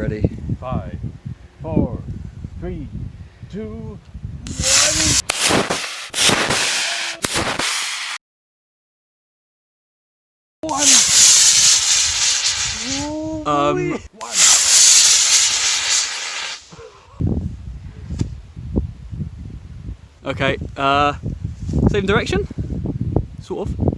ready. 5, 4, 3, 2, 1. Okay, same direction? Sort of.